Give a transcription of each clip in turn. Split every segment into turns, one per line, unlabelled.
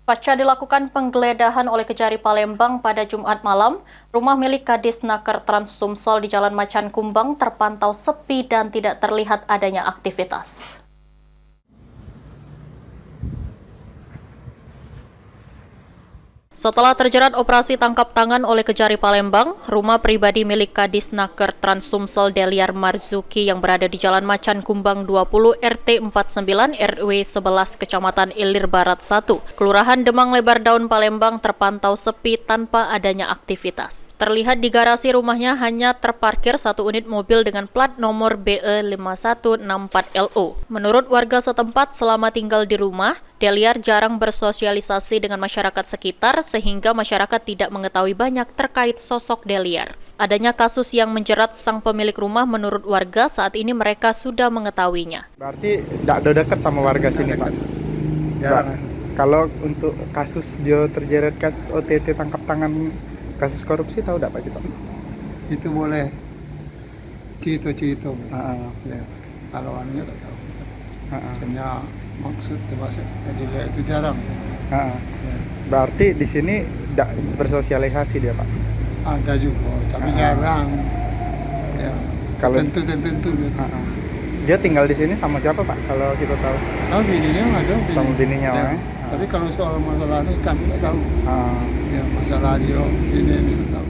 Pasca dilakukan penggeledahan oleh Kejari Palembang pada Jumat malam, rumah milik Kadisnaker Trans Sumsel di Jalan Macan Kumbang terpantau sepi dan tidak terlihat adanya aktivitas. Setelah terjerat operasi tangkap tangan oleh Kejari Palembang, rumah pribadi milik Kadisnaker Trans Sumsel Deliar Marzuki yang berada di Jalan Macan Kumbang 20 RT 49 RW 11 Kecamatan Ilir Barat 1, Kelurahan Demang Lebar Daun Palembang terpantau sepi tanpa adanya aktivitas. Terlihat di garasi rumahnya hanya terparkir satu unit mobil dengan plat nomor BE5164LO. Menurut warga setempat, selama tinggal di rumah, Deliar jarang bersosialisasi dengan masyarakat sekitar sehingga masyarakat tidak mengetahui banyak terkait sosok Deliar. Adanya kasus yang menjerat sang pemilik rumah menurut warga saat ini mereka sudah mengetahuinya.
Berarti tidak ada dekat sama warga sini, Pak? Ya. Kalau untuk kasus dia terjerat kasus OTT tangkap tangan kasus korupsi tahu tidak Pak kita?
Itu boleh cito-cito.
Ya.
Kalau anunya tidak tahu. Hanya maksud termasuk jadi itu jarang.
Ya. Berarti di sini tidak bersosialisasi dia Pak?
Ada juga, tapi jarang. Ya.
Kalau
tentu.
Dia tinggal di sini sama siapa Pak? Kalau kita tahu?
Tahu bininya ada.
Sama bininya.
Ya. Tapi kalau soal masalah ini kami tidak tahu. Ya, masalah dia ini tidak tahu.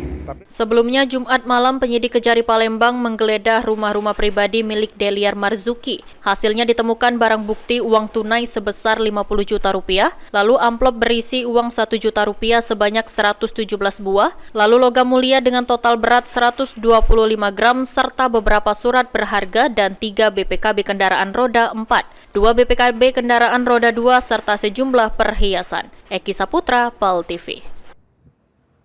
Sebelumnya Jumat malam penyidik Kejari Palembang menggeledah rumah-rumah pribadi milik Deliar Marzuki. Hasilnya ditemukan barang bukti uang tunai sebesar 50 juta rupiah, lalu amplop berisi uang 1 juta rupiah sebanyak 117 buah, lalu logam mulia dengan total berat 125 gram serta beberapa surat berharga dan 3 BPKB kendaraan roda 4, 2 BPKB kendaraan roda 2 serta sejumlah perhiasan. Eki Saputra, PAL TV.